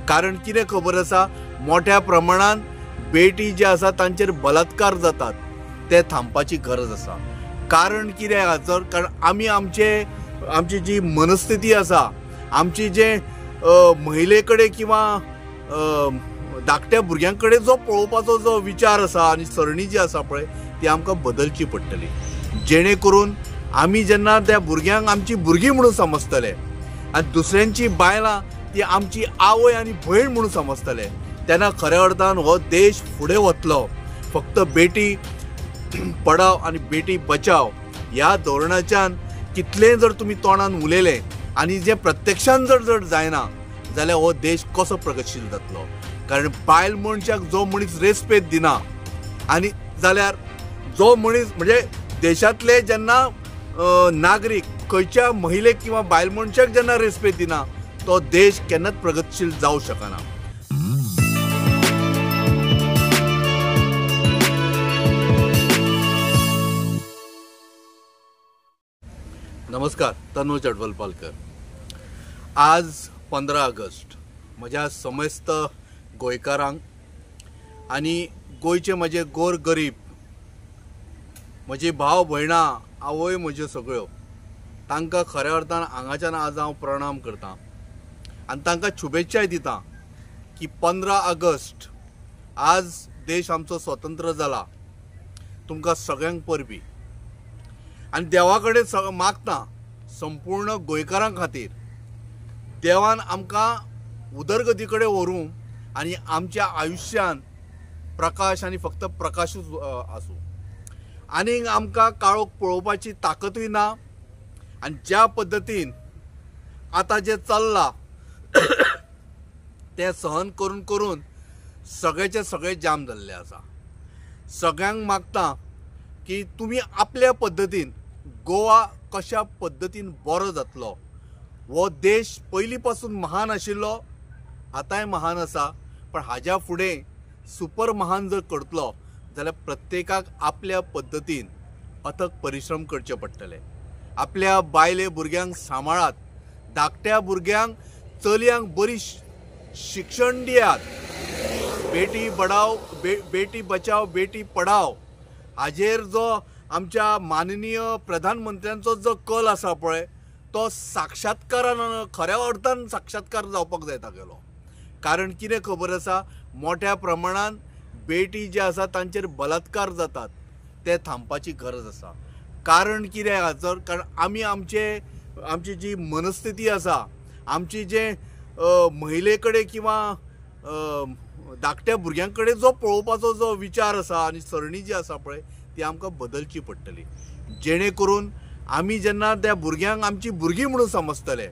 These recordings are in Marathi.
कारण कितें खबर आसा, मोठ्या प्रमाणात बेटी जे आसा तांचेर बलात्कार जातात ते थांबपाची गरज आसा। कारण कितें हाचो, कारण आमची जी मनस्थिती आसा, आमची जे महिले कडेन किंवा धाकट्या भुरग्यां कडेन जो पळोवपाचो जो विचार आसा आनी सरणी जी आसा पळय ती आमकां बदलची पडटली, जेणे करून आमी जेन्ना त्या भुरग्यांक आमची भुरगीं म्हणून समजतले आनी दुसऱ्यांची बायलां ती आमची आवय आनी भयण म्हणून समजतले, तेन्ना खऱ्या अर्थान हो देश फुडें वतलो। फक्त बेटी पढाव आनी बेटी बचाव ह्या धोरणाच्यान कितलें जर तुमी तोंडान उलयलें आनी जे प्रत्यक्षान जर जायना जाल्यार हो देश कसो प्रगतशील जातलो। कारण बायल मनशाक जो मनीस रेस्पेद दिना आनी जाल्यार जो मनीस म्हणजे देशांतले जेन्ना नागरीक खंयच्या महिलेक किंवा बायल मनशाक जेन्ना रेस्पेद दिना तो देश केन्नाच प्रगतशील जावं शकना। नमस्कार, तनुज अडवलपालकर। आज 15 ऑगस्ट म्हज्या समस्त गोंयकारांक आनी गोंयचे म्हजे गोर गरीब म्हजी भाव भयणां आवय म्हज्यो सगळ्यो तांकां खऱ्या अर्थान हांगाच्यान आज हांव प्रणाम करतां आनी तांकां शुभेच्छाय दितां की 15 ऑगस्ट आज देश आमचो स्वतंत्र जाला। तुमकां सगळ्यांक परबी आनी देवा कडेन मागतां संपूर्ण गोंयकारां खातीर देवान आमकां उदरगती कडेन व्हरूं आनी आमच्या आयुश्यान प्रकाश आनी फक्त प्रकाशूच आसूं। आनीक आमकां काळोख पळोवपाची ताकतूय ना आनी ज्या पद्दतीन आतां जे चल्लां तें सहन करून करून सगळेचे सगळे जाम जाल्ले आसा। सगळ्यांक मागतां की तुमी आपल्या पद्दतीन गोवा कशा पद्दतीन बरो जातलो। हो देश पयलीं पासून महान आशिल्लो, आतांय महान आसा, पण हाज्या फुडें सुपर महान जर करतलो जाल्यार प्रत्येकाक आपल्या पद्दतीन अथक परिश्रम करचे पडटले। आपल्या बायले भुरग्यांक सांबाळात, धाकट्या भुरग्यांक चलयांक बरी शिक्षण दियात। बेटी बचाव बेटी पढाव हाजेर जो आमच्या माननीय प्रधानमंत्र्यांचो जो कल आसा पळय तो साक्षात्कारान खऱ्या अर्थान साक्षात्कार जावपाक जाय तागेलो। कारण कितें खबर आसा, मोठ्या प्रमाणात बेटी जे आसा तांचेर बलात्कार जातात ते थांबपाची गरज आसा। कारण कितें हाचो, कारण आमची जी मनस्थिती आसा, आमची जे महिले कडेन किंवा धाकट्या भुरग्यां कडेन जो पळोवपाचो जो विचार आसा आनी सरणी जी आसा पळय ती आमकां बदलची पडटली, जेणे करून आमी जेन्ना त्या भुरग्यांक आमची भुरगीं म्हणून समजतले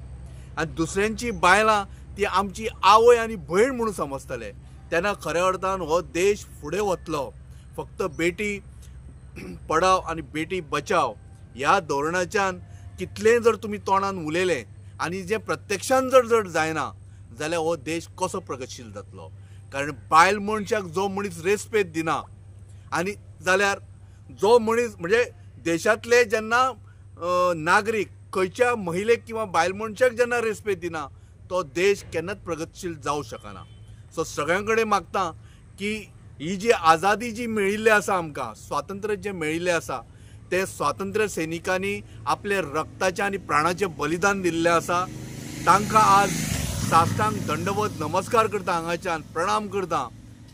आनी दुसऱ्यांची बायलां ती आमची आवय आनी भयण म्हणून समजतले, तेन्ना खऱ्या अर्थान हो देश फुडें वतलो। फक्त बेटी पढाव आनी बेटी बचाव ह्या धोरणाच्यान कितलें जर तुमी तोंडान उलयलें आनी जे प्रत्यक्षान जर जायना जाल्यार हो देश कसो प्रगतशील जातलो। कारण बायल मनशाक जो मनीस रेस्पेद दिना आनी जाल्यार जो मनीस म्हणजे देशांतले जेन्ना नागरीक खंयच्या महिलेक किंवा बायल मनशाक जेन्ना रेस्पेद दिना तो देश केन्नाच प्रगतशील जावं शकना। सो सगळ्यां कडेन मागतां की ही जी आजादी जी मेळिल्ली आसा, आमकां स्वातंत्र्य जे मेळिल्लें आसा ते स्वातंत्र्य सैनिकांनी आपले रक्ताचें आनी प्राणाचें बलिदान दिल्लें आसा। तांकां आज साश्टांग दंडवत नमस्कार करता, हांगाच्यान प्रणाम करता।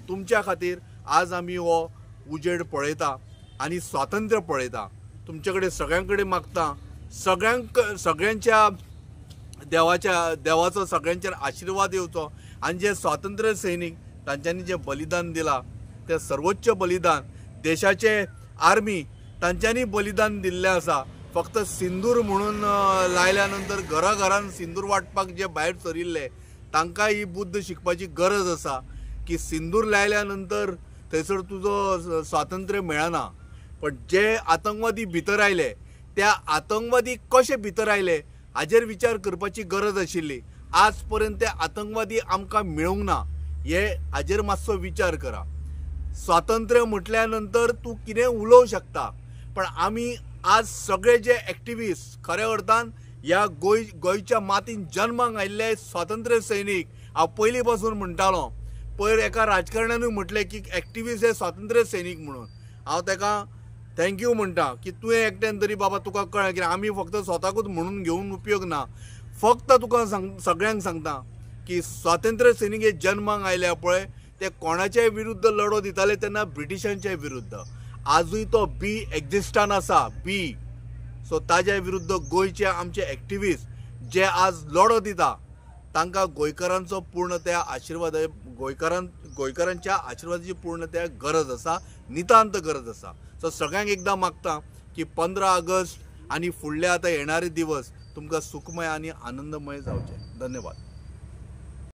तुमच्या खातीर आज आमी हो उजेड पळयता आनी स्वातंत्र्य पळयता। तुमचे कडेन सगळ्यां कडेन मागतां सगळ्यांच्या देवाचो सगळ्यांचेर आशिर्वाद येवचो आनी जे स्वातंत्र्य सैनीक तांच्यांनी जे बलिदान दिलां तें सर्वोच्च बलिदान देशाचे आर्मी तांच्यांनी बलिदान दिल्लें आसा। फक्त सिंदूर म्हणून लायल्या नंतर घराघरान सिंदूर वाटपाक जे भायर सरिल्ले तांकां ही बुद्ध शिकपाची गरज आसा की सिंदूर लायल्या नंतर थंयसर तुजो स्वातंत्र्य मेळना, पण जे आतंकवादी भितर आयले त्या आतंकवादी कशे भितर आयले हाजेर विचार करपाची गरज आशिल्ली। आज पर्यंत ते आतंकवादी आमकां मेळूंक ना, हे हाजेर मातसो विचार करा। स्वातंत्र्य म्हटल्या नंतर तूं कितें उलोवं शकता, पण आमी आज सगळे जे एक्टिविस्ट खऱ्या अर्थान ह्या गोंयच्या मातीन जन्माक आयिल्ले स्वातंत्र्य सैनीक हांव पयलीं पासून म्हणटालो, पयर एका राजकारण्यानूय म्हटलें की एक्टिविस्ट हे स्वातंत्र्य सैनीक म्हणून. हांव ताका थँक्यू म्हणटा की तुवें एकट्यान तरी बाबा तुका कळ्ळें, की आमी फक्त स्वताकूच म्हणून घेवन उपयोग ना. फक्त तुका सगळ्यांक सांगता की स्वातंत्र्य सैनीक हे जन्माक आयल्या पळय, ते कोणाच्याय विरुद्ध लढो दिताले तेन्ना ब्रिटिशांच्या विरुद्ध. आजूय तो बी एक्झिस्टान आसा, बी. सो ताज्या विरुद्ध गोंयचे आमचे एक्टिविस्ट जे आज लढो दिता तांकां गोंयकारांचो पूर्ण त्या आशिर्वाद, गोंयकारांच्या आशिर्वादाची पूर्ण त्या गरज आसा, नितांत गरज आसा. सो सगळ्यांक एकदां मागता की 15 ऑगस्ट आनी फुडले आतां येणारे दिवस तुमकां सुखमय आनी आनंदमय जावचे. धन्यवाद.